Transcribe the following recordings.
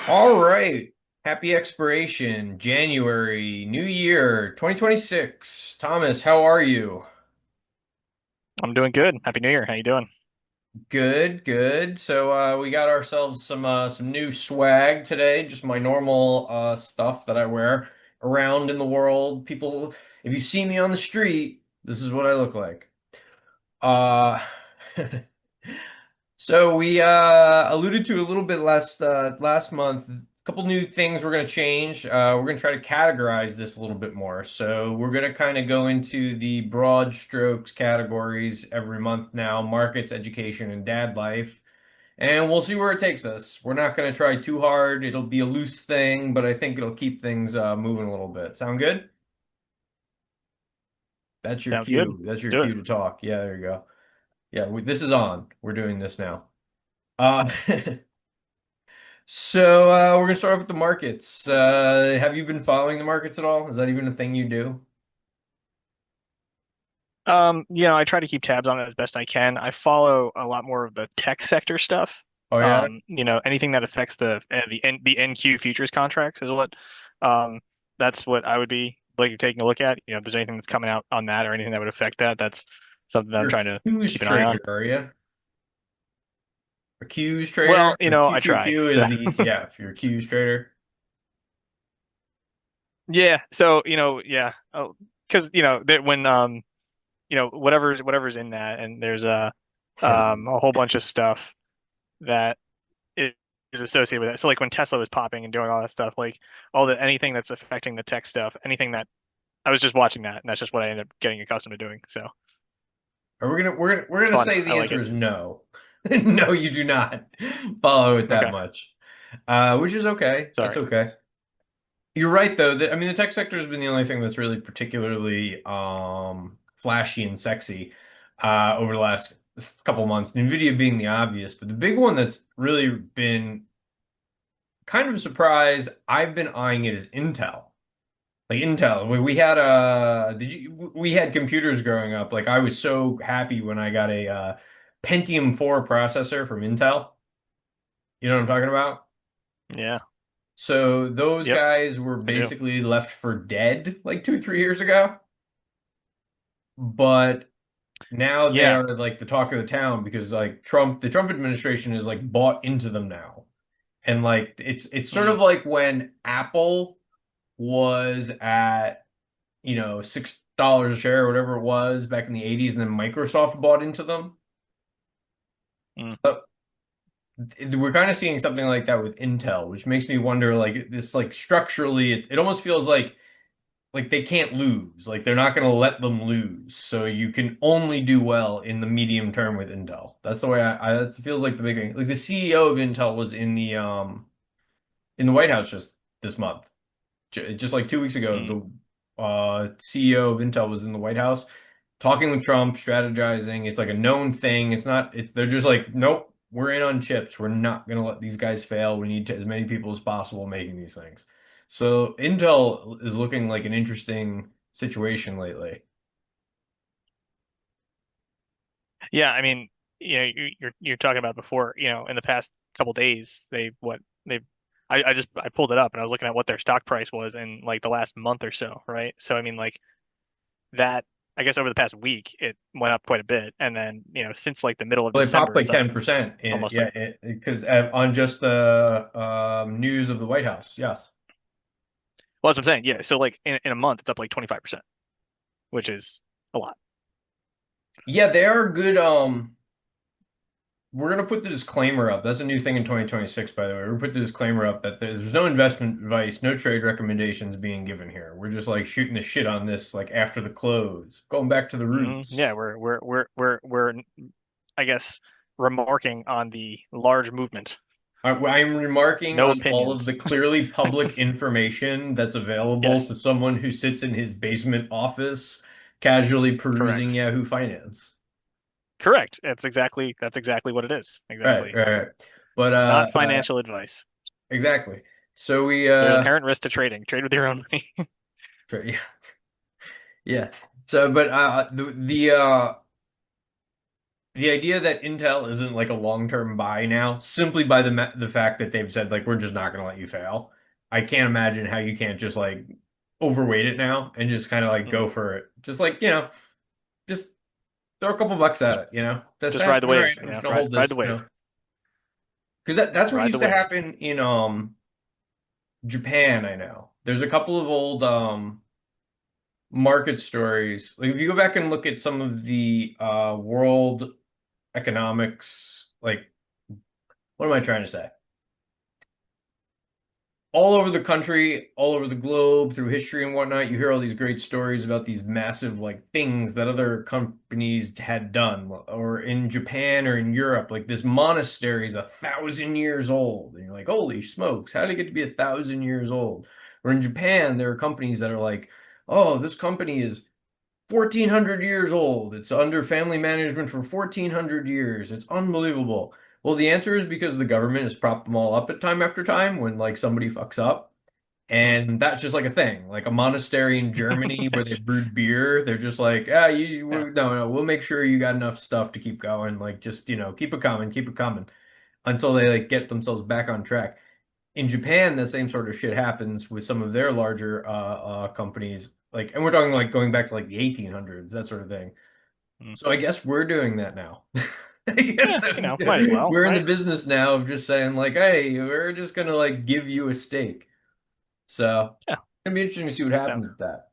All right. Happy expiration, January, New Year, 2026. Thomas, how are you? I'm doing good. Happy New Year. How you doing? Good, good. So we got ourselves some new swag today, just my normal stuff that I wear around in the world. People, if you see me on the street, this is what I look like. Uh So we alluded to a little bit last month. A couple new things we're going to change. We're going to try to categorize this a little bit more. So we're going to kind of go into the broad strokes categories every month now: markets, education, and dad life. And we'll see where it takes us. We're not going to try too hard. It'll be a loose thing, but I think it'll keep things moving a little bit. Sound good? That's your Sounds good. cue. That's Let's your do it. cue to talk. Yeah, there you go. Yeah, this is on. We're doing this now. Uh, So we're gonna start off with the markets. Have you been following the markets at all? Is that even a thing you do? I try to keep tabs on it as best I can. I follow a lot more of the tech sector stuff. Oh yeah. Anything that affects the NQ futures contracts is um that's what I would be like taking a look at. If there's anything that's coming out on that or anything that would affect that, that's something that I'm You're a trying to Q's keep an eye trader, on. are you? A Q's trader? Well, The I try. QQQ is So the ETF. You're a Q's trader. yeah, so yeah. Oh, because that when whatever's in that, and there's a whole bunch of stuff that is associated with it. So like when Tesla was popping and doing all that stuff, like anything that's affecting the tech stuff, anything that I was just watching that, and that's just what I ended up getting accustomed to doing. So Are we gonna we're it's gonna fun. say I the like answer it. is no. No, you do not follow it that Okay, much. Which is okay. That's sorry. okay. You're right though. I mean, the tech sector has been the only thing that's really particularly flashy and sexy over the last couple months. Nvidia being the obvious, but the big one that's really been kind of a surprise. I've been eyeing it as Intel. Like Intel, we had we had computers growing up. Like I was so happy when I got a Pentium 4 processor from Intel. You know what I'm talking about? Yeah. So those Yep. guys were I do. basically left for dead like 2, 3 years ago. But now they Yeah. are like the talk of the town because like the Trump administration is like bought into them now. And like it's sort of Mm, like when Apple was at, $6 a share or whatever it was back in the 80s, and then Microsoft bought into them. mm. So we're kind of seeing something like that with Intel, which makes me wonder like this like structurally it almost feels like they can't lose. Like they're not going to let them lose. So you can only do well in the medium term with Intel. That's the way that feels like the big thing. Like the CEO of Intel was in the White House just this month. Just like 2 weeks ago, Mm. the CEO of Intel was in the White House talking with Trump, strategizing. It's like a known thing. It's not, it's they're just like, nope, we're in on chips. We're not going to let these guys fail. We need as many people as possible making these things. So Intel is looking like an interesting situation lately. Yeah. I mean, you're talking about before. In the past couple days, they I pulled it up and I was looking at what their stock price was in like the last month or so, right? So I mean, like that I guess over the past week it went up quite a bit, and then since like the middle of Well, they popped December like it's up 10%. almost like Yeah, because on just the news of the White House. Yes. well that's what I'm saying. Yeah, so like in a month it's up like 25%, which is a lot. Yeah, they are good. We're gonna put the disclaimer up. That's a new thing in 2026, by the way. We're gonna put the disclaimer up that there's no investment advice, no trade recommendations being given here. We're just like shooting the shit on this, like after the close, going back to the roots. Yeah, we're I guess remarking on the large movement. I'm remarking No on all of opinions. the clearly public information that's available to Yes, someone who sits in his basement office, casually perusing correct. Yahoo Finance. Correct. That's exactly what it is. Right, Exactly. right, right. But Not financial advice. exactly. So we There's inherent risk to trading. Trade with your own money. yeah. Yeah. So, but the idea that Intel isn't like a long-term buy now, simply by the fact that they've said like we're just not going to let you fail. I can't imagine how you can't just like overweight it now and just kind of like Mhm. go for it. Just like, just throw a couple bucks at it, That's Just ride the all wave, right, I'm just gonna ride hold ride the this, wave, because that's what ride the used to wave. happen in Japan, I know. There's a couple of old market stories. Like if you go back and look at some of the world economics, like what am I trying to say? All over the country, all over the globe, through history and whatnot, you hear all these great stories about these massive like things that other companies had done, or in Japan or in Europe, like this monastery is 1,000 years old, and you're like, holy smokes, how did it get to be 1,000 years old? Or in Japan, there are companies that are like, oh, this company is 1,400 years old. It's under family management for 1,400 years. It's unbelievable. Well, the answer is because the government has propped them all up at time after time when like somebody fucks up. Mhm. And that's just like a thing. Like a monastery in Germany where they It's- brewed beer, they're just like, ah, Yeah. no, no, we'll make sure you got enough stuff to keep going. Like just, keep it coming until they like get themselves back on track. In Japan, the same sort of shit happens with some of their larger companies. Like, and we're talking like going back to like the 1800s, that sort of thing. Mhm. So I guess we're doing that now. I guess Yeah, might as well, we're in the right? business now of just saying like, hey, we're just gonna like give you a stake. So Yeah. it'd be interesting to see what No, happens with that.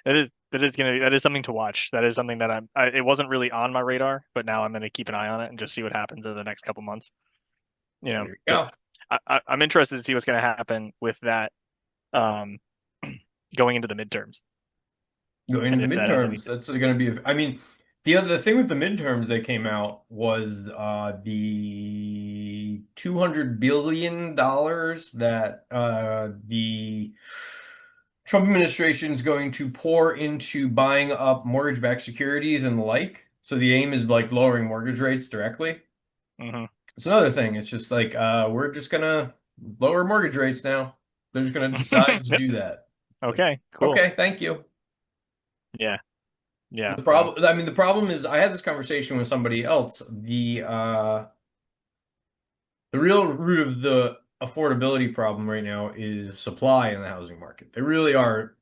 that is something to watch. That is something that it wasn't really on my radar, but now I'm gonna keep an eye on it and just see what happens in the next couple months. There you Just go. I'm interested to see what's gonna happen with that um going into the midterms Going and into if the that has any. midterms, that's going to be. I mean, the thing with the midterms that came out was the $200 billion that the Trump administration is going to pour into buying up mortgage-backed securities and the like. So the aim is like lowering mortgage rates directly. Hmm. It's another thing. It's just like we're just gonna lower mortgage rates now. They're just gonna decide to Yep. do that. It's like, Okay, cool. okay, thank you. Yeah, yeah. The So problem, I mean, the problem is I had this conversation with somebody else. The real root of the affordability problem right now is supply in the housing market. They really are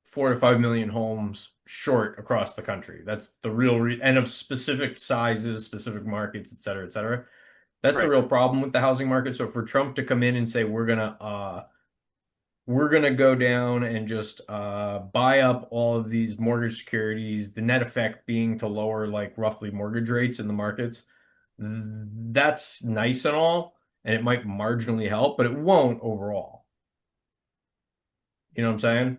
4 to 5 million homes short across the country. That's the real re and of specific sizes, specific markets, et cetera, et cetera. That's the right. real problem with the housing market. So for Trump to come in and say we're gonna go down and just buy up all of these mortgage securities, the net effect being to lower like roughly mortgage rates in the markets. That's nice and all, and it might marginally help, but it won't overall. You know what I'm saying?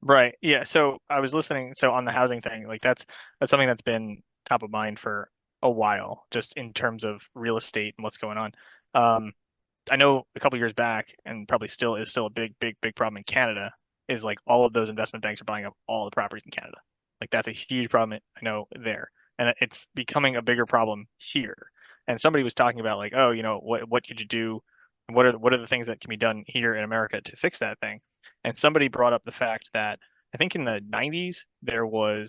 Right. Yeah. So I was listening. So on the housing thing, like that's something that's been top of mind for a while, just in terms of real estate and what's going on. Um, I know a couple years back, and probably still a big problem in Canada, is like all of those investment banks are buying up all the properties in Canada. Like that's a huge problem I know there, and it's becoming a bigger problem here. And somebody was talking about like, oh, what could you do? What are the things that can be done here in America to fix that thing? And somebody brought up the fact that I think in the 90s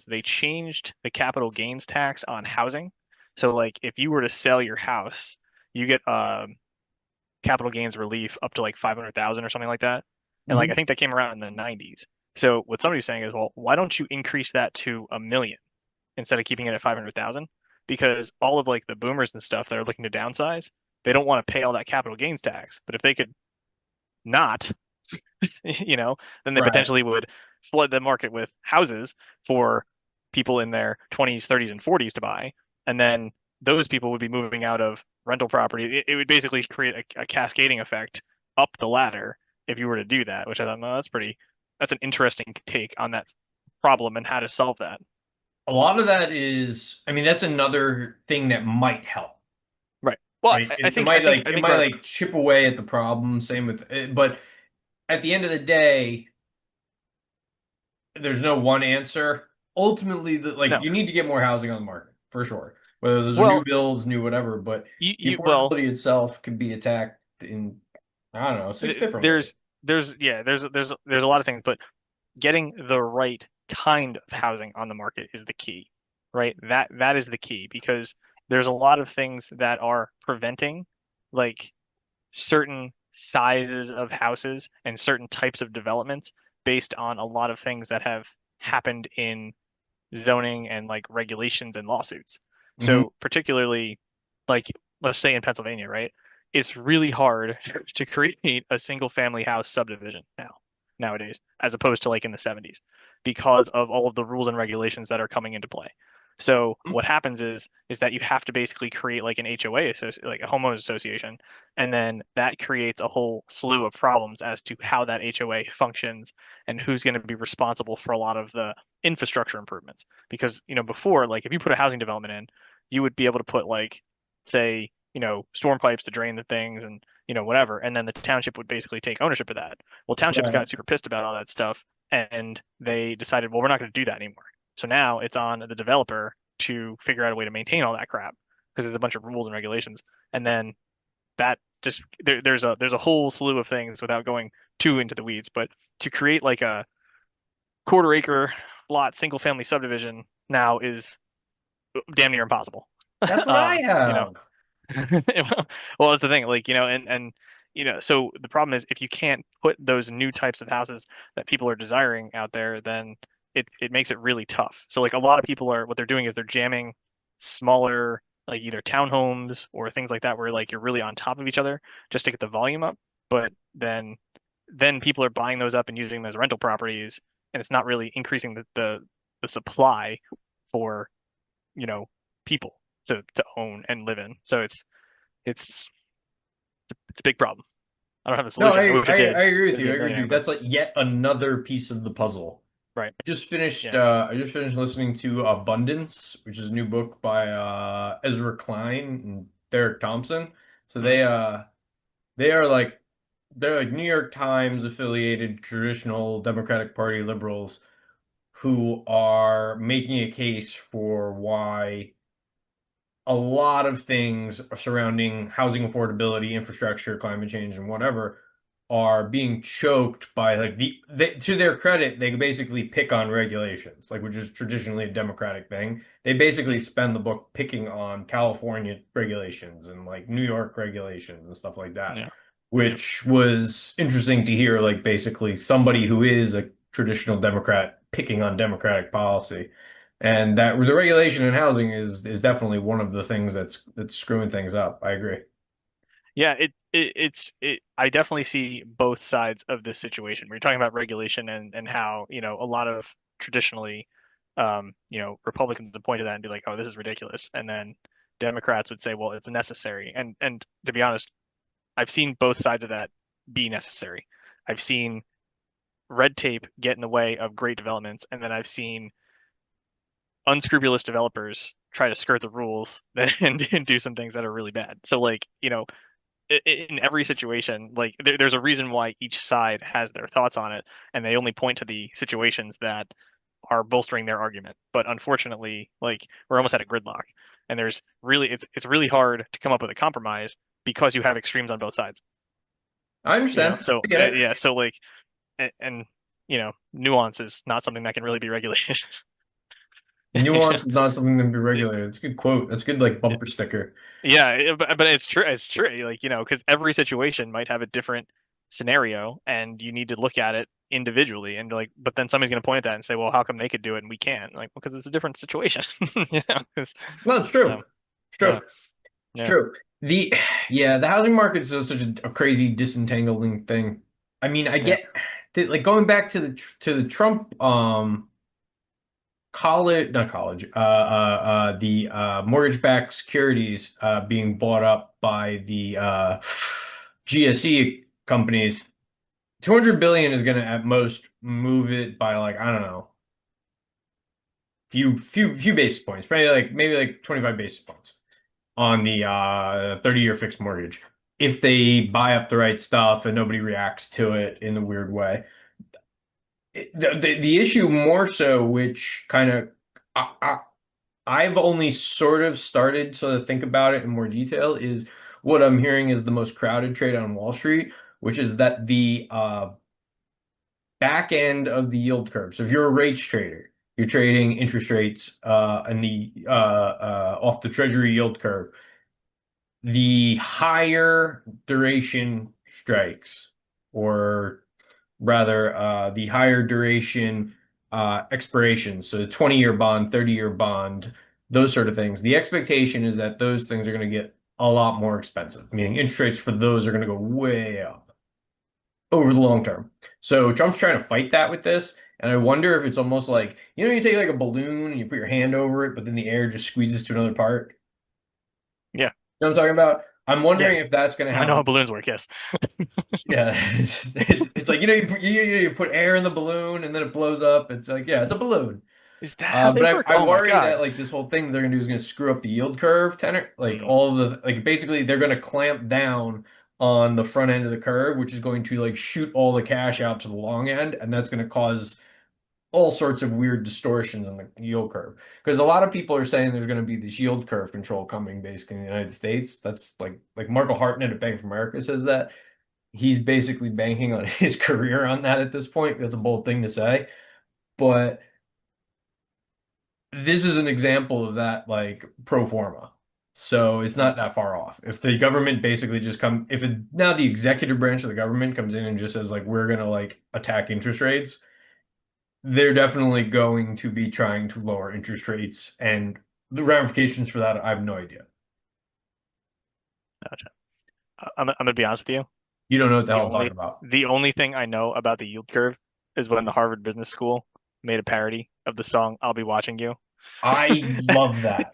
they changed the capital gains tax on housing. So like if you were to sell your house, you get capital gains relief up to like 500,000 or something like that. And like I Hmm. think that came around in the 90s. So what somebody's saying is, well, why don't you increase that to 1 million instead of keeping it at 500,000? Because all of like the boomers and stuff that are looking to downsize, they don't want to pay all that capital gains tax. But if they could not, you know, then they Right. potentially would flood the market with houses for people in their 20s, 30s, and 40s to buy. And then those people would be moving out of rental property. It would basically create a cascading effect up the ladder if you were to do that, which I thought, no, that's an interesting take on that problem and how to solve that. A lot of that is, I mean, that's another thing that might help, Right. Well, right? I, I It think I might think like I it think might our like chip away at the problem. Same with, but at the end of the day, there's no one answer. Ultimately, like no. you need to get more housing on the market for sure. Whether those are new Well, builds, new whatever, but the well, affordability itself can be attacked in, I don't know, six different ways. there's a lot of things, but getting the right kind of housing on the market is the key, right? That is the key because there's a lot of things that are preventing like certain sizes of houses and certain types of developments based on a lot of things that have happened in zoning and like regulations and lawsuits. Hmm. So particularly like let's say in Pennsylvania, right? It's really hard to create a single family house subdivision nowadays, as opposed to like in the 70s, because of all of the rules and regulations that are coming into play. So what happens is that you have to basically create like an HOA, like a homeowners association, and then that creates a whole slew of problems as to how that HOA functions and who's going to be responsible for a lot of the infrastructure improvements. Because, before, like if you put a housing development in, you would be able to put like, say, storm pipes to drain the things and, whatever. And then the township would basically take ownership of that. Well, townships Right. got super pissed about all that stuff and they decided, well, we're not going to do that anymore. So now it's on the developer to figure out a way to maintain all that crap because there's a bunch of rules and regulations. And then that just there's a whole slew of things without going too into the weeds, but to create like a quarter acre lot single family subdivision now is damn near impossible. That's what I Um, you know, have. well, that's the thing, like, and so the problem is if you can't put those new types of houses that people are desiring out there, then it makes it really tough. So like a lot of people are what they're doing is they're jamming smaller like either townhomes or things like that where like you're really on top of each other just to get the volume up. But then people are buying those up and using them as rental properties, and it's not really increasing the supply for, you know, people to own and live in. So it's it's a big problem. I don't have a No, solution. I wish I I did. agree with Wish I you. did I a agree with you. millionaire, but That's like yet another piece of the puzzle. right. Yeah. I just finished listening to Abundance, which is a new book by Ezra Klein and Derek Thompson. So Hmm. they are they're like New York Times affiliated traditional Democratic Party liberals who are making a case for why a lot of things surrounding housing affordability, infrastructure, climate change, and whatever are being choked by like to their credit, they basically pick on regulations, like which is traditionally a Democratic thing. They basically Hmm. spend the book picking on California regulations and like New York regulations and stuff like that, Yeah. Yeah. which was interesting to hear, like basically somebody who is a traditional Democrat picking on Democratic policy. And that the regulation in housing is definitely one of the things that's screwing things up. I agree. Yeah, it's I definitely see both sides of this situation. We're talking about regulation and how, a lot of traditionally Republicans would point to that and be like, "Oh, this is ridiculous." And then Democrats would say, "Well, it's necessary." And to be honest, I've seen both sides of that be necessary. I've seen red tape get in the way of great developments, and then I've seen unscrupulous developers try to skirt the rules and do some things that are really bad. So like, in every situation, like there's a reason why each side has their thoughts on it, and they only point to the situations that are bolstering their argument. But unfortunately, like we're almost at a gridlock, and it's really hard to come up with a compromise because you have extremes on both sides. I understand. So I get it. yeah, so like and nuance is not something that can really be regulated. Nuance is not something to be regulated. It's a good quote. That's a good like Yeah. bumper sticker. Yeah, but it's true. It's true. Like, because every situation might have a different scenario and you need to look at it individually and like, but then somebody's going to point at that and say, well, how come they could do it and we can't? Like, well, because it's a different situation. You know, No, it's true. so It's true. yeah, It's yeah, true. The yeah, the housing market is such a crazy disentangling thing. I mean, I yeah. get like going back to the Trump college, not college, the mortgage-backed securities being bought up by the GSE companies. 200 billion is going to at most move it by like, I don't know, few basis points, probably like maybe like 25 basis points on the 30-year fixed mortgage. If they buy up the right stuff and nobody reacts to it in a weird way. The issue more so, which kind of I've only sort of started to think about it in more detail, is what I'm hearing is the most crowded trade on Wall Street, which is that the back end of the yield curve. So if you're a rates trader, you're trading interest rates and the off the Treasury yield curve. The higher duration strikes, or rather, the higher duration expirations, so 20-year bond, 30-year bond, those sort of things. The expectation is that those things are going to get a lot more expensive, meaning interest rates for those are going to go way up over the long term. So Trump's trying to fight that with this. And I wonder if it's almost like, you take like a balloon and you put your hand over it, but then the air just squeezes to another part. Yeah. You know what I'm talking about? I'm wondering Yes. if that's going to I know how happen. balloons work. Yes. Yeah, it's like you put air in the balloon and then it blows up. It's like, yeah, it's a balloon. Is that how they But work? I Oh my worry that God. like this whole thing they're gonna do is gonna screw up the yield curve tenor. Like Mm, all of the like basically they're gonna clamp down on the front end of the curve, which is going to like shoot all the cash out to the long end, and that's gonna cause all sorts of weird distortions in the yield curve. Because a lot of people are saying there's gonna be this yield curve control coming basically in the United States. That's like Marco Hartnett at Bank of America says that. He's basically banking on his career on that at this point. That's a bold thing to say, but this is an example of that, like pro forma. So it's mm. not that far off. If the government basically just come, if it now the executive branch of the government comes in and just says like we're gonna like attack interest rates, they're definitely going to be trying to lower interest rates, and the ramifications for that, I have no idea. Gotcha. I'm gonna be honest with you. You don't know what the The hell I'm talking only about. the only thing I know about the yield curve is when the Harvard Business School made a parody of the song "I'll Be Watching You," I love that.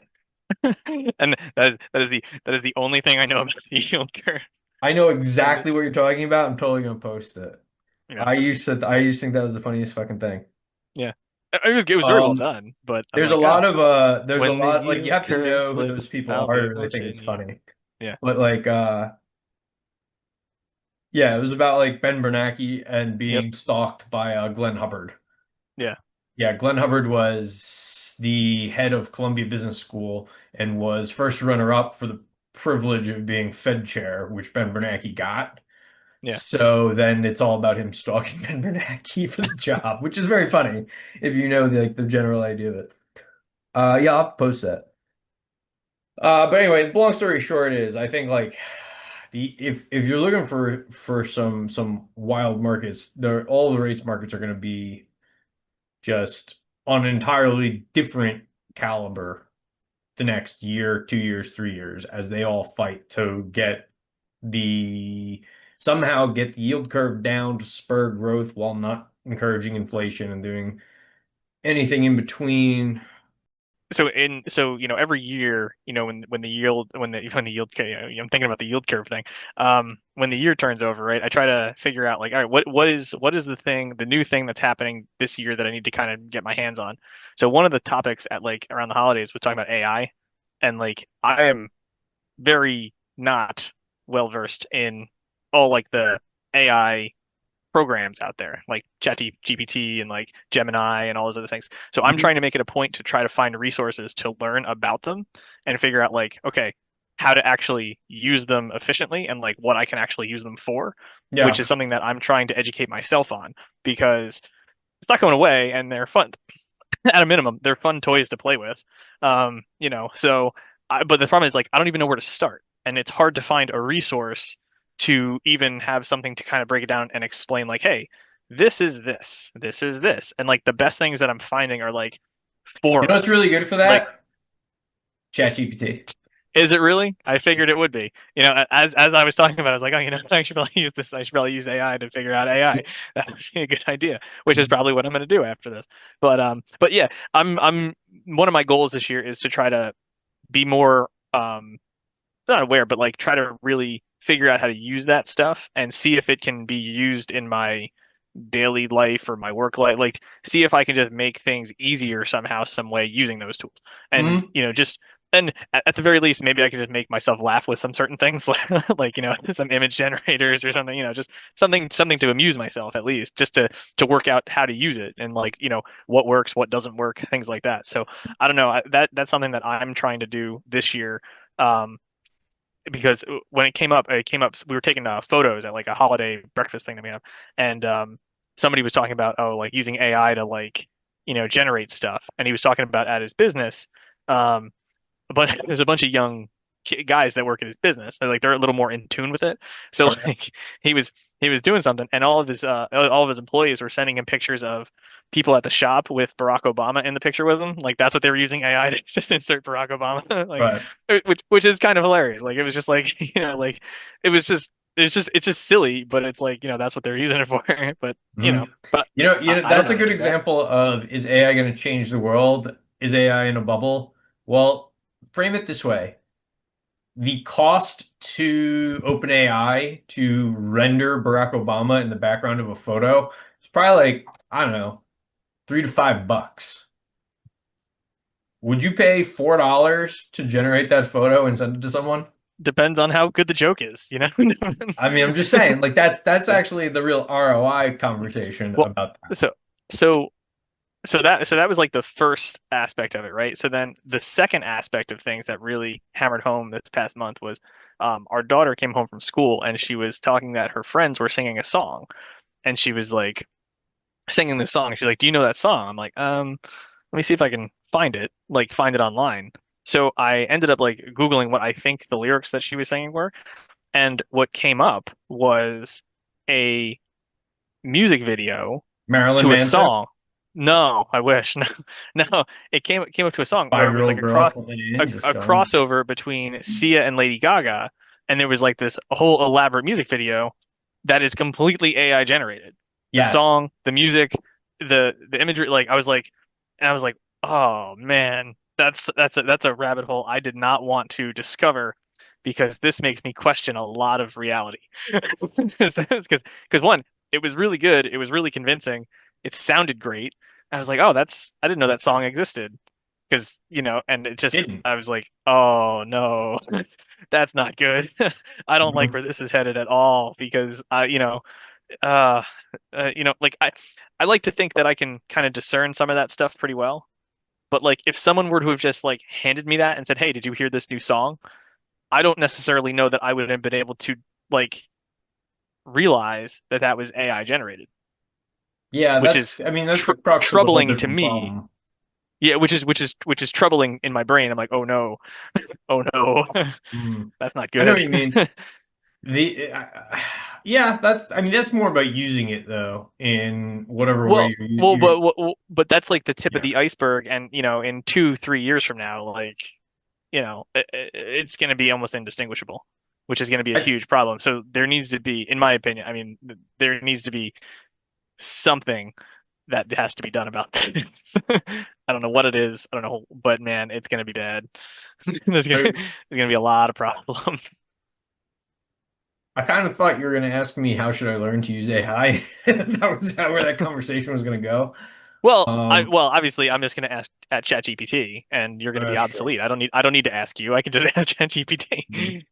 and that is the only thing I know about the yield curve. I know And exactly what you're talking about. I'm totally gonna post it. yeah, I used to think that was the funniest fucking thing. yeah, it was very well Um, done. But I'm like, there's a when the lot like you yield have to curve know who those flips, people I'll are to be really think it's watching you. funny. Yeah, But like yeah, it was about like Ben Bernanke and yep, being stalked by Glenn Hubbard. yeah, Yeah, Glenn Hubbard was the head of Columbia Business School and was first runner-up for the privilege of being Fed chair, which Ben Bernanke got. yeah. So then it's all about him stalking Ben Bernanke for the job, which is very funny if you know the general idea of it. Yeah, I'll post that. But anyway, the long story short is I think like the if you're looking for some wild markets, all the rates markets are going to be just on an entirely different caliber the next year, 2 years, 3 years, as they all fight to the somehow get the yield curve down to spur growth while not encouraging inflation and doing anything in between. So every year when the yield when the yield I'm thinking about the yield curve thing. When the year turns over, right, I try to figure out like, all right, what is the new thing that's happening this year that I need to kind of get my hands on. So one of the topics at like around the holidays was talking about AI, and like I am very not well versed in all like the AI programs out there, like ChatGPT and like Gemini and all those other things. So I'm Mhm. trying to make it a point to try to find resources to learn about them and figure out like, okay, how to actually use them efficiently and like what I can actually use them for, which Yeah. is something that I'm trying to educate myself on because it's not going away and they're fun. At a minimum, they're fun toys to play with. But the problem is like I don't even know where to start, and it's hard to find a resource to even have something to kind of break it down and explain like, hey, this is this, and like the best things that I'm finding are like You know what's forums. really good for Like, that? ChatGPT. is it really? I figured it would be. As I was talking about, I was like, oh, I should probably use this. I should probably use AI to figure out AI. That would be a good idea, which is probably what I'm going to do after this. But yeah, I'm one of my goals this year is to try to be more not aware, but like try to really figure out how to use that stuff and see if it can be used in my daily life or my work life. Like, see if I can just make things easier somehow, some way using those tools. And, Hmm. just and at the very least, maybe I can just make myself laugh with some certain things, like some image generators or something. Just something to amuse myself at least, just to work out how to use it and like what works, what doesn't work, things like that. So I don't know. That's something that I'm trying to do this year. Um, because when it came up. We were taking photos at like a holiday breakfast thing that we have, and somebody was talking about like using AI to like generate stuff. And he was talking about at his business, um, but there's a bunch of young guys that work at his business. They're a little more in tune with it. So Okay. like he was he was doing something, and all of his employees were sending him pictures of people at the shop with Barack Obama in the picture with him. Like that's what they were using AI to just insert Barack Obama, like Right. which is kind of hilarious. Like it was just like like it's just silly, but it's like that's what they're using it for. But Mhm. but I don't That's know a how to good do that. example of, is AI going to change the world? Is AI in a bubble? Well, frame it this way. The cost to OpenAI to render Barack Obama in the background of a photo is probably like, I don't know, $3 to $5. Would you pay $4 to generate that photo and send it to someone? Depends on how good the joke is, I mean, I'm just saying, like that's Yeah. actually the real ROI conversation Well, about that. so so so that was like the first aspect of it, right? So then the second aspect of things that really hammered home this past month was our daughter came home from school and she was talking that her friends were singing a song, and she was like singing this song. She's like, "Do you know that song?" I'm like, let me see if I can find it, like find it online. So I ended up like Googling what I think the lyrics that she was singing were, and what came up was a music video Marilyn to a Manson, song. No, I wish. No, no. It came up to a song where it was like five-year-old girl coming in, just a going, crossover between Sia and Lady Gaga, and there was like this whole elaborate music video that is completely AI generated. The yes, song, the music, the imagery. I was like, oh man, that's a rabbit hole I did not want to discover because this makes me question a lot of reality. Because one, it was really good, it was really convincing, it sounded great. I was like, oh, I didn't know that song existed. Because, and didn't. I was like, oh no, that's not good. I don't like Mhm. where this is headed at all because uh, like I like to think that I can kind of discern some of that stuff pretty well. But like, if someone were to have just like handed me that and said, hey, did you hear this new song? I don't necessarily know that I would have been able to like realize that that was AI generated, Yeah, which is I mean, that's the crux of the whole troubling to different me. problem. Yeah, which is troubling in my brain. I'm like, oh no, oh no, Mm. that's not I know good. what you mean. Yeah, I mean, that's more about using it though, in whatever way Well, well, you're, but that's like the tip of yeah. the iceberg, and in 2, 3 years from now, like it's going to be almost indistinguishable, which is going to be a I, huge problem. So there needs to be, in my opinion, I mean, there needs to be something that has to be done about this. I don't know what it is. I don't know, but man, it's gonna be bad. I, There's gonna be a lot of problems. I kind of thought you were going to ask me how should I learn to use AI. That was where that conversation was going to go. Well, obviously, I'm just gonna ask at ChatGPT, and you're gonna be Sure. obsolete. I don't need to ask you. I can just ask Mhm. ChatGPT.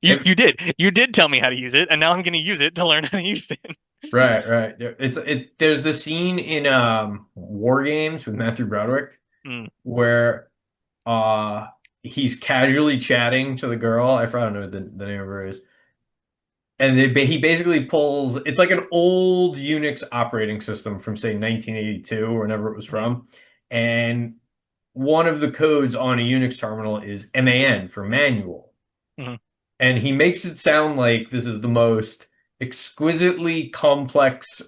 You If you did you did tell me how to use it, and now I'm gonna use it to learn how to use it. Right, right. There's the scene in War Games with Matthew Broderick Mm, where uh he's casually chatting to the girl. I don't know what the name of her is. And he basically pulls, it's like an old Unix operating system from say 1982 or whenever it was mm, from. And one of the codes on a Unix terminal is MAN for manual. mm, And he makes it sound like this is the most exquisitely complex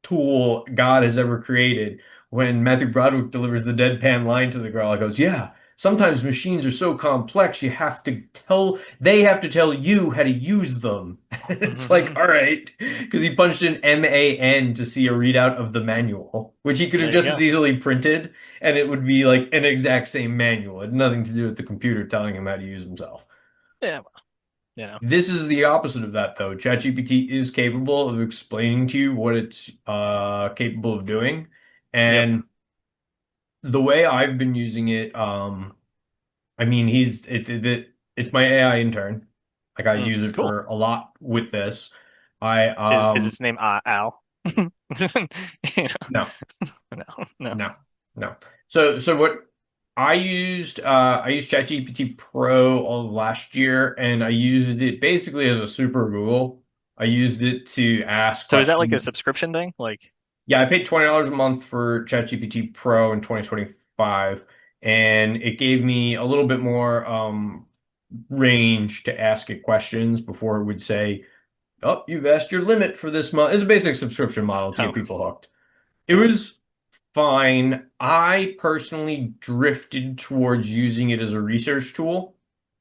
tool God has ever created. When Matthew Broderick delivers the deadpan line to the girl, he goes, "Yeah, sometimes machines are so complex they have to tell you how to use them." It's like, mm. all right, because he punched in MAN to see a readout of the manual, which he could have There you just as go. easily printed, and it would be like an exact same manual. It had nothing to do with the computer telling him how to use himself. Yeah, well, you know. This is the opposite of that, though. ChatGPT is capable of explaining to you what it's capable of doing. Yep. And the way I've been using it, I mean, it's my AI intern. Like I use it Cool. for a lot with this. I Is its name Al? You No, no, no. no, no. So what I used ChatGPT Pro all of last year, and I used it basically as a super Google. I used it to ask So is that like a questions. subscription thing? Like, Yeah, I paid $20 a month for ChatGPT Pro in 2025, and it gave me a little bit more range to ask it questions before it would say, "Oh, you've asked your limit for this month." It's a basic subscription model to Oh, get people hooked. It yeah. was fine. I personally drifted towards using it as a research tool.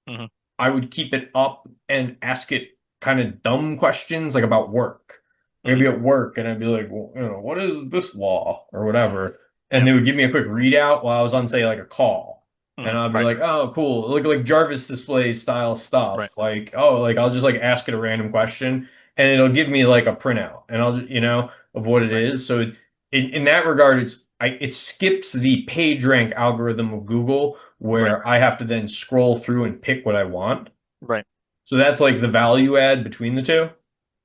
Hmm. I would keep it up and ask it kind of dumb questions like about work. Like I'd Hmm. be at work and I'd be like, well, what is this law or whatever? And Yep. they would give me a quick readout while I was on, say, like a call. And Hmm. I'd be Right. like, oh, cool. Like Jarvis display style Right. stuff. Like, oh, like I'll just like ask it a random question and it'll give me like a printout and I'll just, of what it Right. is. So in that regard, it skips the page rank algorithm of Google Right. where I have to then scroll through and pick what I want. Right. So that's like the value add between the two,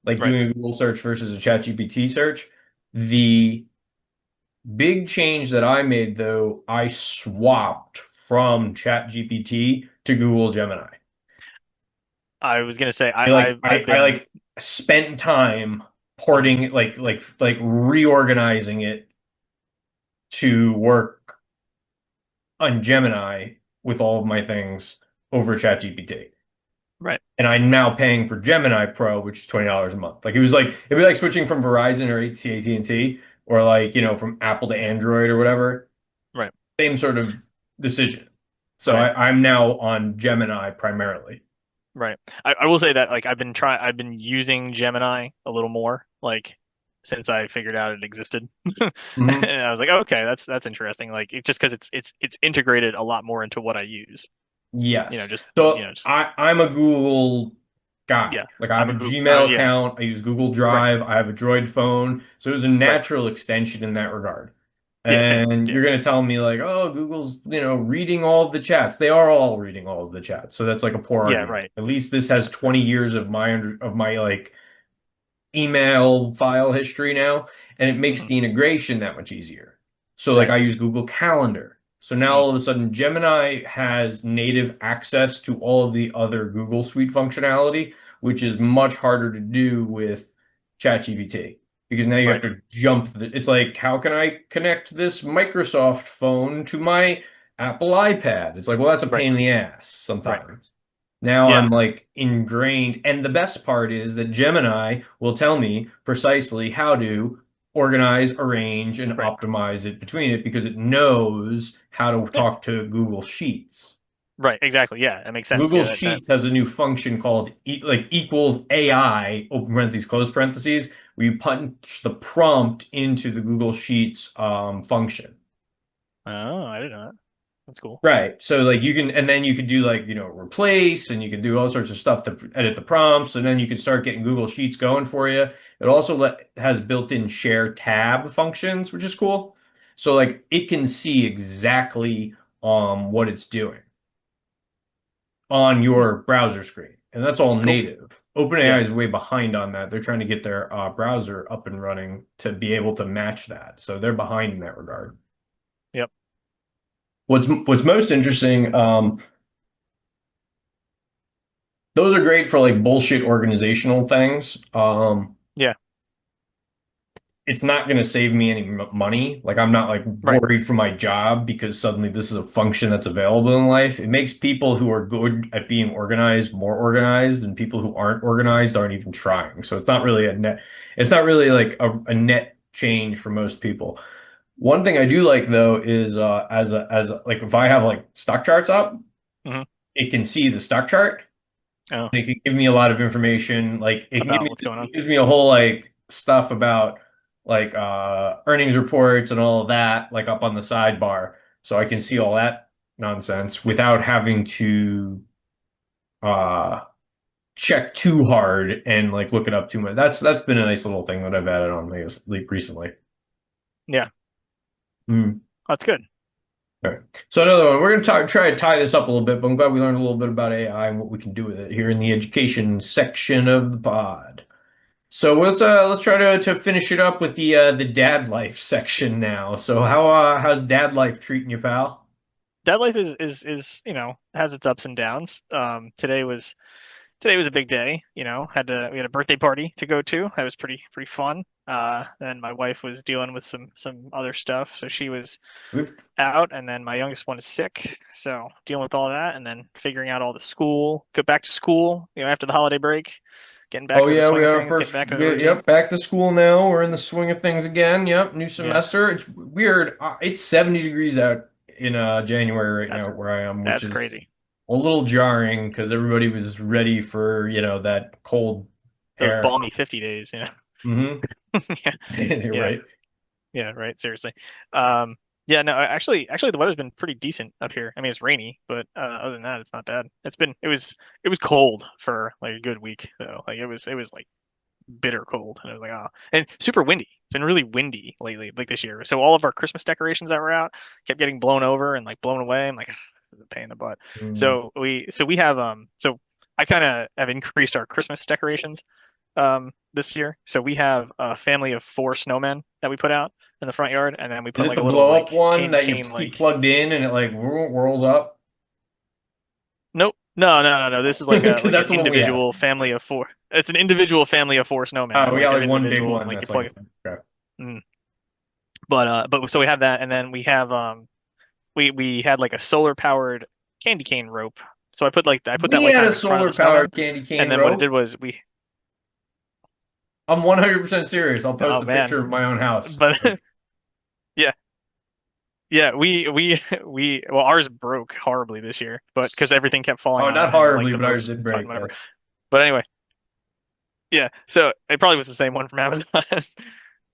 like Right. doing a Google search versus a ChatGPT search. The big change that I made though, I swapped from ChatGPT to Google Gemini. I was gonna say I like I've I been. like spent time Mhm. porting like reorganizing it to work on Gemini with all of my things over ChatGPT. Right. And I'm now paying for Gemini Pro, which is $20 a month. Like it was like it'd be like switching from Verizon or AT&T or like, from Apple to Android or whatever. Right. Same sort of decision. So Right. I'm now on Gemini primarily. Right. I will say that like I've been using Gemini a little more like since I figured out it existed. Hmm. And I was like, okay, that's interesting. Like just because it's integrated a lot more into what I use. Yes. Just So I'm a Google guy. yeah. Like I have I'm a a Google. Gmail Yeah. account. I use Google Right. Drive. I have a Droid phone. So it was a Right. natural extension in that regard. Yeah. Same. And Yeah. you're going to tell me like, oh, Google's, reading all of the chats. They are all reading all of the chats. So that's like a poor Yeah. argument. Right. At least this has 20 years of my like email file history now, and it makes Hmm. the integration that much easier. So like Right. I use Google Calendar. So now Hmm. all of a sudden Gemini has native access to all of the other Google Suite functionality, which is much harder to do with ChatGPT because now you have Right. to it's like, how can I connect this Microsoft phone to my Apple iPad? It's like, well, that's a Right. pain in the ass Right. sometimes. Now Yeah. I'm like ingrained. And the best part is that Gemini will tell me precisely how to organize, arrange, and Right. optimize it between it because it knows how to Yeah. talk to Google Sheets. Right. Exactly. Yeah. That makes sense. Google Yeah. That. Sheets has a new function called like equals AI, open parentheses, close parentheses, where you punch the prompt into the Google Sheets function. Oh, I didn't know that. That's cool. Right. So like you can, and then you could do like, replace and you can do all sorts of stuff to edit the prompts. And then you can start getting Google Sheets going for you. It also has built-in share tab functions, which is cool. So like it can see exactly what it's doing on Hmm. your browser screen. And that's all Cool. native. Yeah. OpenAI is way behind on that. They're trying to get their browser up and running to be able to match that. So they're behind in that regard. Yep. What's most interesting, those are great for like bullshit organizational things. Yeah. It's not going to save me any money. Like I'm not like Right. worried for my job because suddenly this is a function that's available in life. It makes people who are good at being organized more organized, and people who aren't organized aren't even trying. So it's not really like a net change for most people. One thing I do like though is like if I have like stock charts up, Hmm. it can see the stock chart. Oh, It can give me a lot of information. Like about what's going on. it gives me a whole like stuff about like earnings reports and all of that, like up on the sidebar. So I can see all that nonsense without having to uh check too hard and like look it up too much. That's been a nice little thing that I've added on like recently. Yeah. Mm. That's good. All right. So another one. We're going to try to tie this up a little bit, but I'm glad we learned a little bit about AI and what we can do with it here in the education section of the pod. So let's try to finish it up with the dad life section now. So how's dad life treating you, pal? DadLife is has its ups and downs. Today was today was a big day. We had a birthday party to go to. That was pretty fun. And my wife was dealing with some other stuff, so she was We've out, and then my youngest one is sick, so dealing with all that, and then figuring out all the school, go back to school, after the holiday break, getting back Oh into the yeah, we swing of got our things, getting first. back into the routine. Yep, back to school now. We're in the swing of things again. Yep, new Yeah, semester. It's weird. It's 70 degrees out in January right that's now where I am, which that's is crazy. a little jarring because everybody was ready for, that cold Those air. balmy 50 days, Mm-hmm. Yeah, You're yeah, right. yeah, right. Seriously. Um, yeah, no, actually, the weather's been pretty decent up here. I mean, it's rainy, but other than that, it's not bad. It was cold for like a good week though. Like it was like bitter cold. And I was like, oh, and super windy. It's been really windy lately, like this year. So all of our Christmas decorations that were out kept getting blown over and like blown away. I'm like, this is a pain in the butt. Mm. So we have so I kind of have increased our Christmas decorations this year. So we have a family of four snowmen that we put out in the front yard, and then we Is put it like the a little blow up like one candy that you cane keep like plugged in and it like whirls up? nope. No. This is like a Because like that's an the one we have. individual family of four. It's an individual family of four snowmen. We Like got they're like one big individual. one Like you that's like plug a it. okay. Mm. But so we have that, and then we had like a solar powered candy cane rope. So I put that We like had kind a of in front of solar the snowman, powered candy and cane then what it did rope. was we I'm 100% serious. I'll post oh a man, picture of my own house. but Like, yeah. Yeah, well ours broke horribly this year, but because everything kept falling oh, on not it and like horribly, the but ours ropes did cut and break. whatever. Yes. But anyway, yeah, so it probably was the same one from Amazon.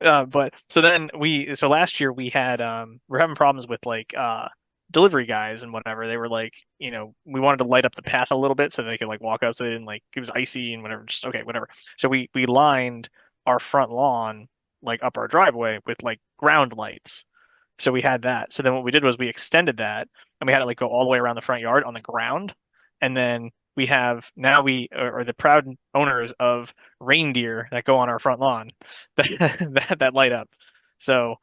But so then so last year we're having problems with like delivery guys and whatever. They were like, we wanted to light up the path a little bit so they could like walk up so they didn't like it was icy and whatever. Just okay, whatever. So we lined our front lawn like up our driveway with like ground lights. So we had that. So then what we did was we extended that and we had it like go all the way around the front yard on the ground. And then we have now we are the proud owners of reindeer that go on our front lawn that light up. So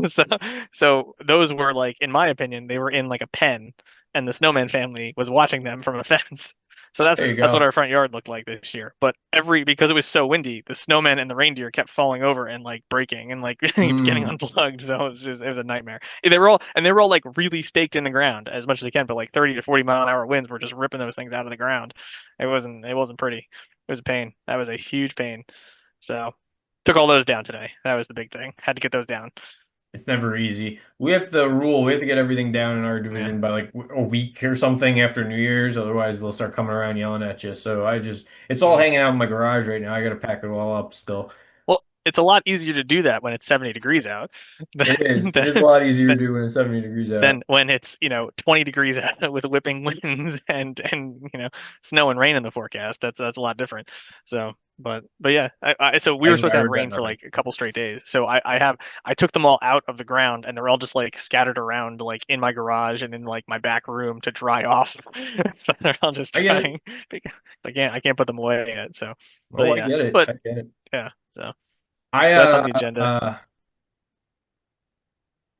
so so those were like in my opinion they were in like a pen and the snowman family was watching them from a fence. So that's There you that's what go. our front yard looked like this year. But because it was so windy, the snowman and the reindeer kept falling over and like breaking and like getting Mm. unplugged. So it was a nightmare. They were all like really staked in the ground as much as they can, but like 30 to 40 mile an hour winds were just ripping those things out of the ground. It wasn't pretty. It was a pain. That was a huge pain. So took all those down today. That was the big thing. Had to get those down. It's never easy. We have the rule. We have to get everything down in our Yeah. division by like a week or something after New Year's. Otherwise, they'll start coming around yelling at you. So it's all Mm. hanging out in my garage right now. I got to pack it all up still. Well, it's a lot easier to do that when it's 70 degrees out It is. It is a than, lot easier to than do when it's 70 degrees than out. when it's 20 degrees out with whipping winds and snow and rain in the forecast. That's a lot different. So but yeah, so we I, were I supposed to have regret rain for nothing. like a couple straight days. So I took them all out of the ground and they're all just like scattered around like in my garage and in like my back room to dry off. So they're all just I get it. drying. I can't put them away yet. So but Oh, I yeah get it. but I get it. yeah so I so that's on the agenda.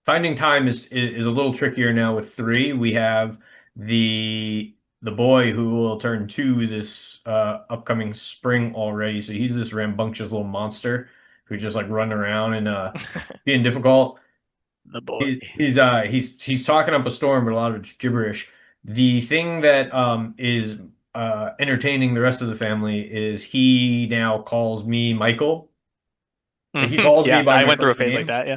Finding time is a little trickier now with three. We have the boy who will turn two this upcoming spring already. So he's this rambunctious little monster who's just like running around and being difficult. The boy. He's talking up a storm, but a lot of it's gibberish. The thing that is entertaining the rest of the family is he now calls me Michael. Like he calls me Yeah, by I my went through a first phase like name. that. Yeah.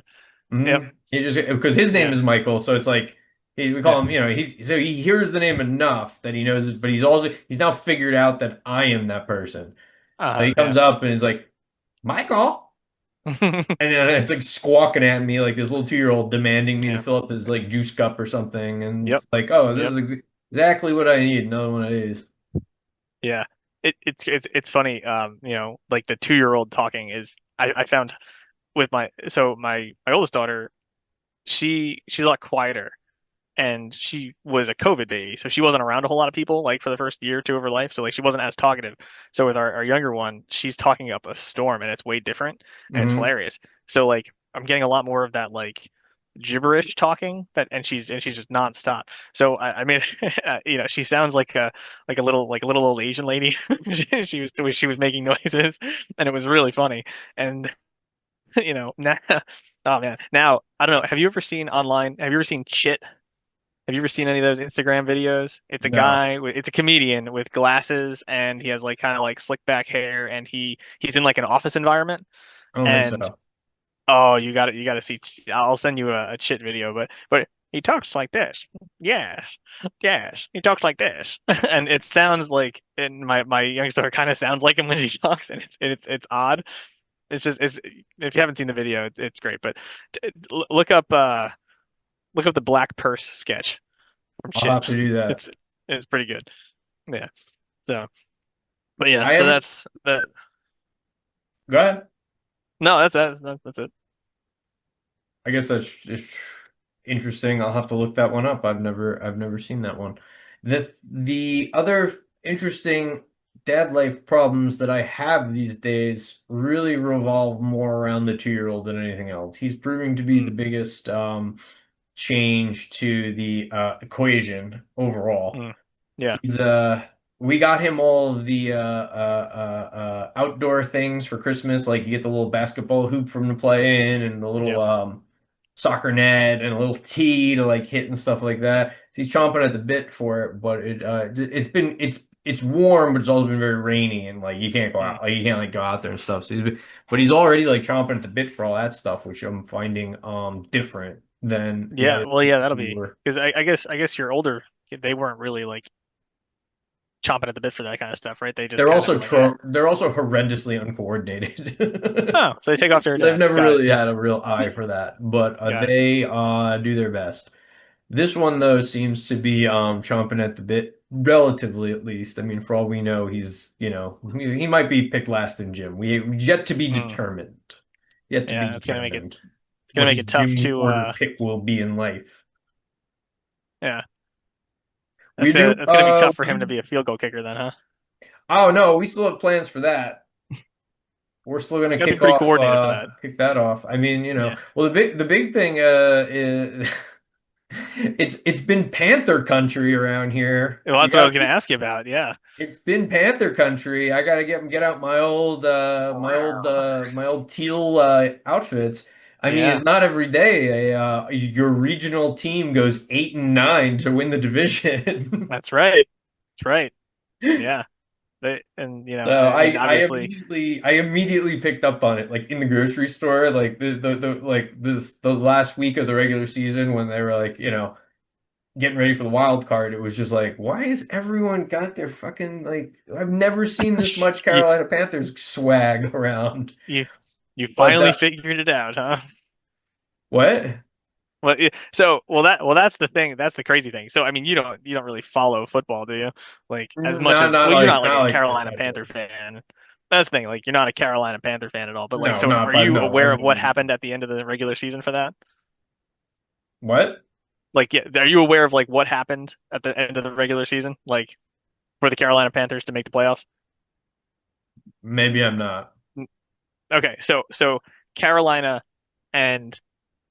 Yep. Hmm. He just because his name Yeah. is Michael, so it's like we Yeah. call him. He hears the name enough that he knows it, but he's now figured out that I am that person. So he Yeah. comes up and is like, Michael, and then it's like squawking at me like this little 2-year-old demanding me to Yeah. fill up his like juice cup or something, and Yep. it's like, oh, this Yep. is exactly what I need. Another one of these. Yeah. It's funny. Like the 2-year-old talking is I found with my oldest daughter, she's a lot quieter and she was a COVID baby, so she wasn't around a whole lot of people like for the first year or two of her life. So like she wasn't as talkative. So with our younger one, she's talking up a storm and it's way different and it's Hmm. hilarious. So like I'm getting a lot more of that like gibberish talking that, and she's just nonstop. So I mean, she sounds like a little old Asian lady. She was making noises, and it was really funny. And now, oh man, now I don't know. Have you ever seen online? Have you ever seen Chit? Have you ever seen any of those Instagram videos? No, It's a comedian with glasses, and he has like kind of like slick back hair, and he's in like an office environment. I don't think And so. oh, you got to see. I'll send you a Chit video, but he talks like this. Yes, yes, he talks like this, and it sounds like, and my youngest daughter kind of sounds like him when she talks, and it's odd. It's if you haven't seen the video, it's great. But look up the Black Purse sketch from I'll Chit. have to do that. It's pretty good. Yeah. So, but yeah, I so haven't. that's that. Go ahead. No, that's it. I guess that's it's interesting. I'll have to look that one up. I've never seen that one. The other interesting dad life problems that I have these days really revolve more around the 2-year-old than anything else. He's proving to be Mm, the biggest change to the equation overall. mm. Yeah. He's we got him all of the outdoor things for Christmas. Like you get the little basketball hoop from to play in and the little Yep. soccer net and a little tee to like hit and stuff like that. He's chomping at the bit for it, but it's warm, but it's also been very rainy and like you can't go Mm. out, like you can't like go out there and stuff. But he's already like chomping at the bit for all that stuff, which I'm finding different than the Yeah. other Well, two yeah, that'll who be were. because I guess your older they weren't really like chomping at the bit for that kind of stuff, right? They just kind of like, They're also horrendously uncoordinated. oh, so they take off their They've dad. never Got it. really had a real eye for that, but Got it. they do their best. This one though seems to be chomping at the bit, relatively at least. I mean, for all we know, he might be picked last in gym. We yet to be Mm. determined. Yet to be Yeah, determined it's gonna what make his it tough gym to order pick will be in life. yeah. We do That's gonna be tough for him to be a field goal kicker then, huh? oh no, we still have plans for that. We're still gonna You gotta be pretty coordinated for that. kick that off. I mean, Yeah. well the big thing is it's been Panther country around here. Well, We that's what I got was gonna ask you about. Yeah. it's been Panther country. I gotta get out my old teal outfits. I mean, Yeah. it's not every day your regional team goes 8-9 to win the division. That's right. That's right. Yeah. And So I mean, obviously, I immediately picked up on it, like in the grocery store, like the last week of the regular season when they were like, getting ready for the wild card. It was just like, why has everyone got their fucking like? I've never seen this much you Carolina Panthers swag around. you you But finally figured it out, huh? what? Well, that's the thing. That's the crazy thing. So, I mean, you don't really follow football, do you? Like as much Not as well, you're not like not a like Carolina Panther especially. fan. That's the thing. Like you're not a Carolina Panther fan at all. But like, No, so not are but you no. I aware of what mean, happened at the end of the regular season for that? what? Like, yeah, are you aware of like what happened at the end of the regular season, like for the Carolina Panthers to make the playoffs? Maybe I'm not. Okay, so Carolina and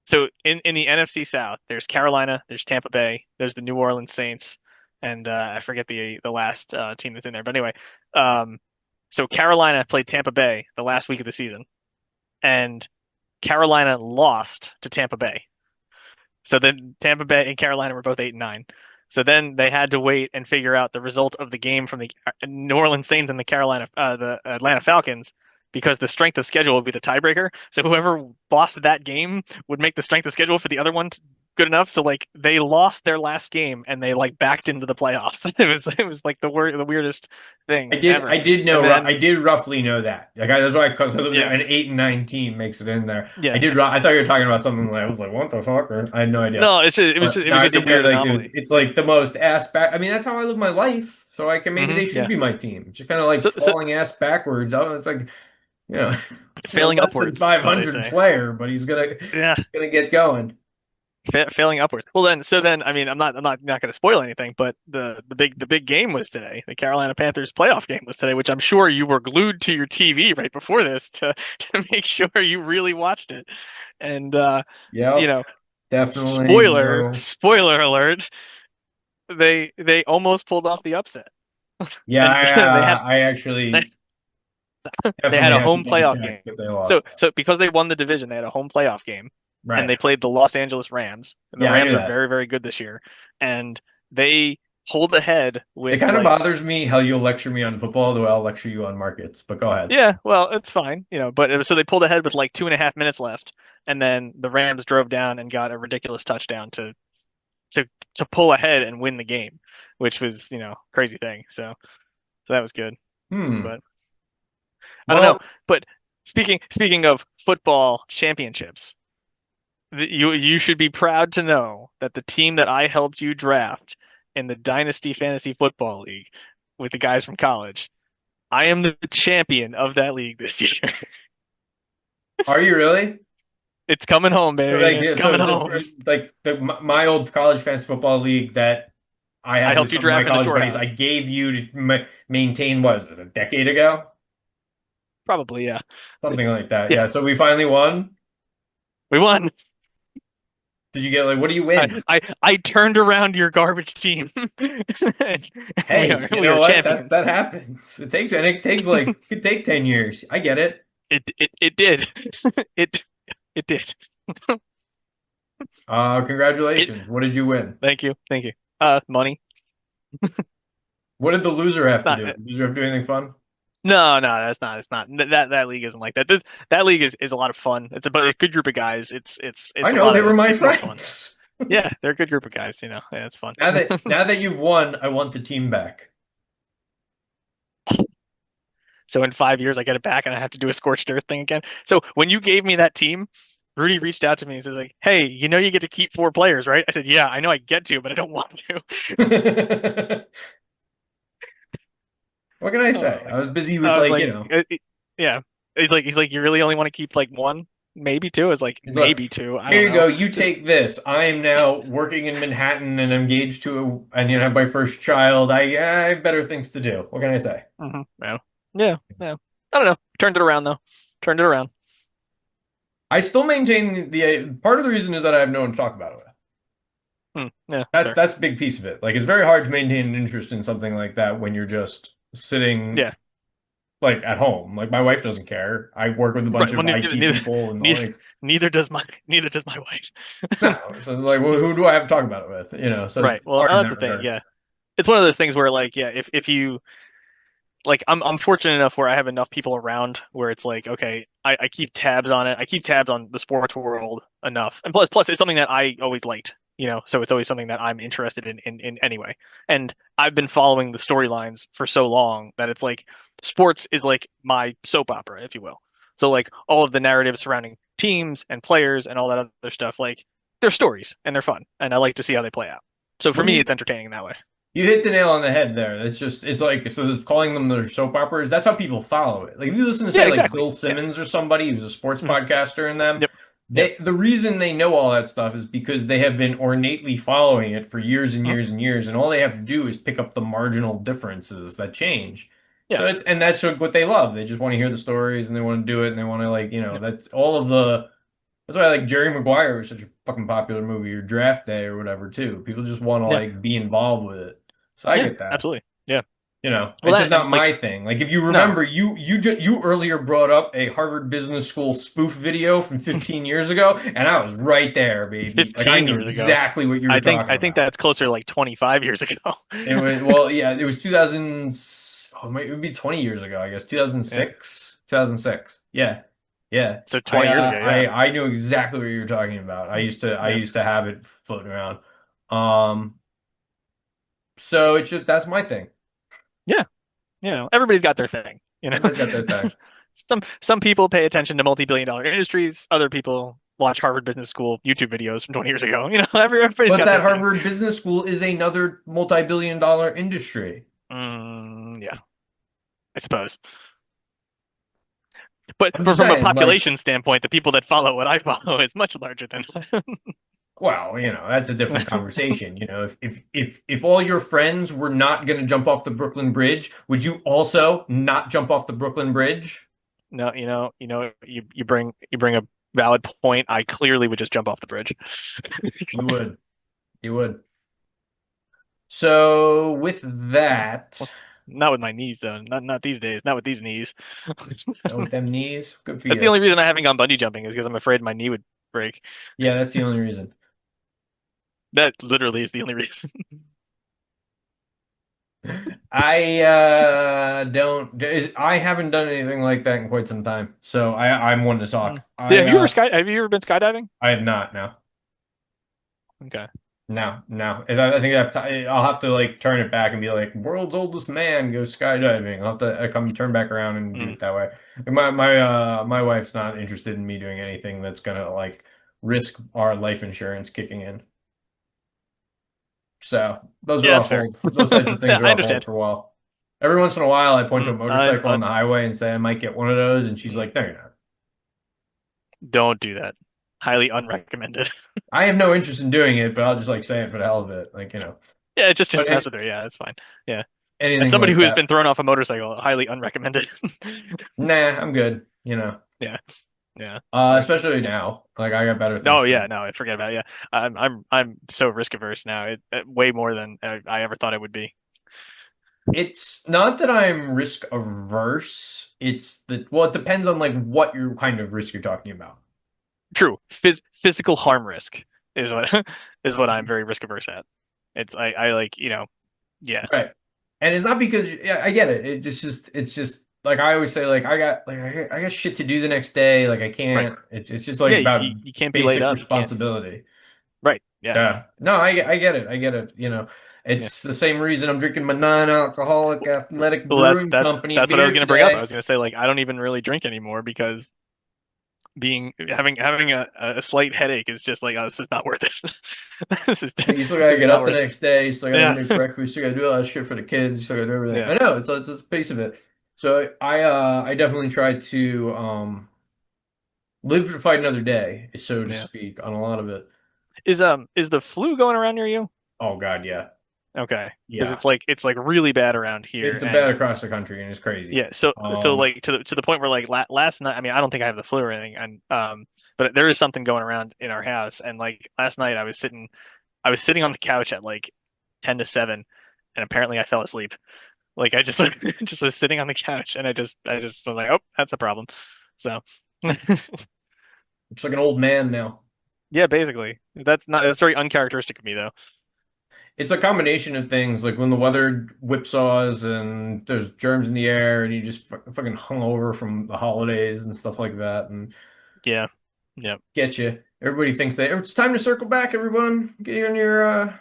so in the NFC South, there's Carolina, there's Tampa Bay, there's the New Orleans Saints, and I forget the last team that's in there. But anyway, um, so Carolina played Tampa Bay the last week of the season, and Carolina lost to Tampa Bay. So then Tampa Bay and Carolina were both 8-9. So then they had to wait and figure out the result of the game from the New Orleans Saints and the Atlanta Falcons, because the strength of schedule would be the tiebreaker. So whoever lost that game would make the strength of schedule for the other one good enough. So like they lost their last game and they like backed into the playoffs. It was like the weirdest thing ever. And I then did roughly know that. Like that's why because yeah, an 8-9 team makes it in there. yeah. I thought you were talking about something like I was like, what the fuck? Or, I had no idea. No, But it no, was I just a did know weird like anomaly. it's like the most ass back. I mean, that's how I live my life. So I can maybe they should Yeah. be my team. Just kind of like So falling ass backwards. Oh, it's like you know, he's a failing less than upwards is what they 500 say. player, but Yeah. gonna get going. Failing upwards. Well, then, so then, I mean, I'm not going to spoil anything, but the big game was today. The Carolina Panthers playoff game was today, which I'm sure you were glued to your TV right before this to make sure you really watched it. And you Yep. know, Definitely no. Spoiler alert, they almost pulled off the upset. Yeah, And I they, actually they had definitely a have to home double playoff check game. that they So lost. so because they won the division, they had a home playoff game, and Right. they played the Los Angeles Rams. And the Yeah, I knew Rams are that. very, very good this year. And they pulled ahead It with kind of like, bothers me how you'll lecture me on football, the way I'll lecture you on markets. But go ahead. yeah, well, it's fine, but so they pulled ahead with like 2.5 minutes left, and then the Rams drove down and got a ridiculous touchdown to to pull ahead and win the game, which was, crazy thing. So that was good. Hmm. But I don't know. Well, But speaking of football championships, you should be proud to know that the team that I helped you draft in the Dynasty Fantasy Football League with the guys from college, I am the champion of that league this year. are you really? It's coming home, So baby. like, It's yeah, coming home. like my old college fantasy football league that I I had with helped you some of my draft in the college short buddies, I house. gave you to maintain, what was it, a decade ago? Probably, yeah. So, Something like that. yeah, Yeah. So we finally won. we won. Did you get like, what do you I, win? I I turned around your garbage team. And we Hey, are you we know are what? champions. That happens. It takes like, it could take 10 years. I get it. It did. It it did. It Congratulations. What did you win? Thank you. Thank you. Money. What did the loser have to Not do? Did the loser have to do anything fun? No, no, that's not. It's not. That league isn't like that. That league is a lot of fun. It's a good group of guys. I It's a know lot they of were my it's more fun. friends. Yeah, they're a good group of guys. Yeah, it's fun. Now that you've won, I want the team back. So in 5 years, I get it back and I have to do a scorched earth thing again. So when you gave me that team, Rudy reached out to me and says like, "Hey, you get to keep 4 players, right?" I said, "Yeah, I know I get to, but I don't want to." What can I say? Oh my I was God. busy with I was like, like, yeah. He's like, you really only want to keep like one, maybe two. I was like, it's like, maybe two. I here don't you know. go, you Just take this. I am now working in Manhattan and engaged to and have my first child. I have better things to do. What can I say? yeah, yeah, yeah. I don't know. Turned it around though. Turned it around. I still maintain the part of the reason is that I have no one to talk about it with. Yeah, that's fair. That's a big piece of it. Like it's very hard to maintain an interest in something like that when you're just sitting Yeah, like at home. Like my wife doesn't care. I work with a bunch right. Well, of neither IT neither people and neither like neither does my wife. no. So it's like, well, who do I have to talk about it with? So it's Right. Well, hard in that's that the thing. regard. Yeah, it's one of those things where like, yeah, if you like, I'm fortunate enough where I have enough people around where it's like, okay, I keep tabs on it. I keep tabs on the sports world enough, and plus it's something that I always liked. So it's always something that I'm interested in anyway. And I've been following the storylines for so long that it's like sports is like my soap opera, if you will. So like all of the narratives surrounding teams and players and all that other stuff, like they're stories and they're fun, and I like to see how they play out. So for Well, me, it's entertaining that way. you hit the nail on the head there. It's like so it's calling them their soap operas. That's how people follow it. Like if you listen to Yeah, say like exactly. Bill Yeah. Simmons or somebody who's a sports Mhm. podcaster in them, Yep. Yep. the reason they know all that stuff is because they have been ornately following it for years and Mhm. years and years, and all they have to do is pick up the marginal differences that change. Yeah. And that's what they love. They just want to hear the stories and they want to do it and they want to like, Yep. that's all of the that's why like Jerry Maguire was such a fucking popular movie or Draft Day or whatever too. People just want to Yeah. like be involved with it. So I Yeah. get that. Absolutely. Yeah. Well, It's just that not and like my thing. Like if you no, remember, you earlier brought up a Harvard Business School spoof video from 15 years ago, and I was right there, baby. Like I 15 knew years ago. exactly what you were I think talking about. that's closer to like 25 years ago. It was well, yeah, it was 2000. It would be 20 years ago, I guess. Yeah. 2006. 2006. Yeah. Yeah. So 20 years ago. Yeah. I knew exactly what you were talking about. I Yeah. used to have it floating around. Um so it's just that's my thing. Yeah. Everybody's got their thing. Everybody's got their thing. Some people pay attention to multi-billion-dollar industries. Other people watch Harvard Business School YouTube videos from 20 years ago. Everybody's But got their that thing. Harvard Business School is another multi-billion dollar industry. Yeah, I suppose. But I'm just from a saying, like, population standpoint, the people that follow what I follow is much larger than that. well, that's a different conversation. If all your friends were not going to jump off the Brooklyn Bridge, would you also not jump off the Brooklyn Bridge? No, you bring valid point. I clearly would just jump off the bridge. You would. You would. So with that, Not with my knees though. Not these days. Not with these knees. with them knees, good for That's the you. only reason I haven't gone bungee jumping is because I'm afraid my knee would break. Yeah, that's the only reason. That literally is the only reason. I don't. I haven't done anything like that in quite some time. So I'm one to talk. Yeah, have you ever been skydiving? I have not now. Okay. No, no. I think I'll have to like turn it back and be like, world's oldest man goes skydiving. I'll have to come turn back around and do Mm. it that way. My wife's not interested in me doing anything that's gonna like risk our life insurance kicking in. So those are Yeah, off that's fair. hold. Those types of Yeah, things are I off hold understand. for a while. Every once in a while, I point to a I, motorcycle on the highway and say I might get one of those, and she's mm, like, "No, you're not." don't do that. Highly unrecommended. I have no interest in doing it, but I'll just like say it for the hell of it, like Yeah, But just mess with her. Yeah, that's fine. Yeah. As anything somebody like who has been that, thrown off a motorcycle, highly unrecommended. nah, I'm good. Yeah, yeah. Like, Especially now, like I got better oh things to yeah, do. no, I forget about it. Yeah. I'm so risk averse now. Way more than I ever thought I would be. It's not that I'm risk averse. It's that well, it depends on like what your kind of risk you're talking about. True. Physical harm risk is what is what I'm very risk averse at. I like, yeah. Right. And it's not because yeah, I get it. It's just like I always say like I got shit to do the next day. Like I Right. can't. It's just like Yeah, about you can't be laid basic up. You can't. responsibility. Right. Yeah. Yeah. No, I get it. I get it. Yeah. It's the same reason I'm drinking my non-alcoholic athletic Well, brewing company that's what I was beer gonna bring up. I today. was gonna say like I don't even really drink anymore because having a slight headache is just like, oh, this is not worth it. This is You still gotta this is get not up the worth it. next day. You still gotta Yeah. make breakfast. You still gotta do all that shit for the kids. You still gotta do everything. Yeah. I know it's a piece of it. So I definitely try to live to fight another day, so to Yeah. speak, on a lot of it. Is the flu going around near you? Oh God, yeah, Okay. Because yeah. it's like really bad around here. It's a bad And across the country, and it's crazy. yeah, so like to the point where like last night, I mean, I don't think I have the flu or anything, and but there is something going around in our house, and like last night I was sitting on the couch at like 10 to 7, and apparently I fell asleep. Like I just just was sitting on the couch, and I just was like, oh, that's a problem. So It's like an old man now. yeah, basically that's very uncharacteristic of me though. It's a combination of things, like when the weather whipsaws and there's germs in the air, and you just fucking hung over from the holidays and stuff like that, and Yeah, yeah, get you. Everybody thinks that it's time to circle back. Everyone, get your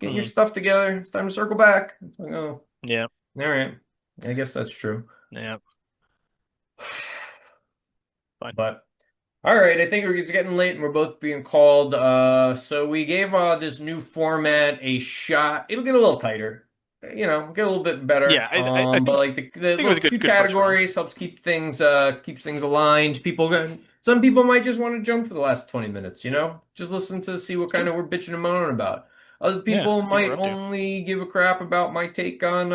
mm, stuff together. It's time to circle back. It's like, oh, yeah, all right. I guess that's true. yeah. Fine. But all right, I think it's getting late and we're both being called. So we gave this new format a shot. It'll get a little tighter, get a little bit better. Yeah, I But like the think it was a little few good first run. categories helps keeps things aligned. Some people might just want to jump for the last 20 minutes, just listen to see what kind True. of we're bitching and moaning about. Other Yeah, people see what we're might up to. only give a crap about my take on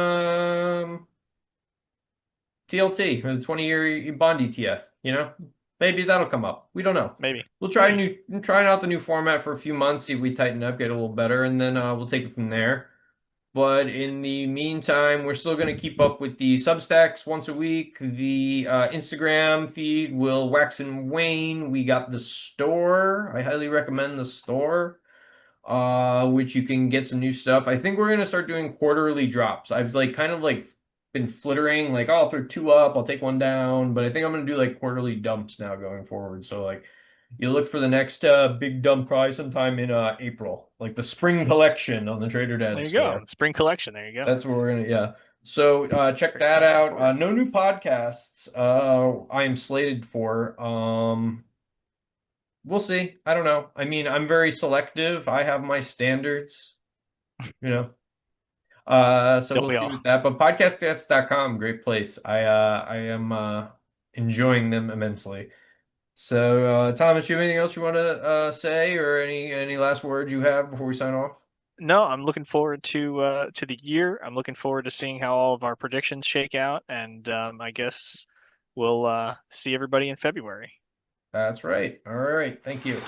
TLT, or the 20-year bond ETF. Maybe that'll come up. We don't know. Maybe, We'll maybe. trying out the new format for a few months, see if we tighten up, get a little better, and then we'll take it from there. But in the meantime, we're still going to keep up with the Substacks once a week. The Instagram feed will wax and wane. We got the store. I highly recommend the store, which you can get some new stuff. I think we're gonna start doing quarterly drops. I've like kind of like been flittering, like, oh, I'll throw two up, I'll take one down, but I think I'm gonna do like quarterly dumps now going forward. So like you look for the next big dump probably sometime in April, like the spring collection on the Trader Dad There you go. store. Spring collection. There you go. That's what we're gonna, yeah. So check Very that much looking out. forward. No new podcasts. I am slated for. We'll see. I don't know. I mean, I'm very selective. I have my standards, you know. So Don't we'll we see all? with that. But podcastguests.com, great place. I am enjoying them immensely. So Thomas, you have anything else you want to say, or any last words you have before we sign off? No, I'm looking forward to the year. I'm looking forward to seeing how all of our predictions shake out, and I guess we'll see everybody in February. That's right. All right. Thank you.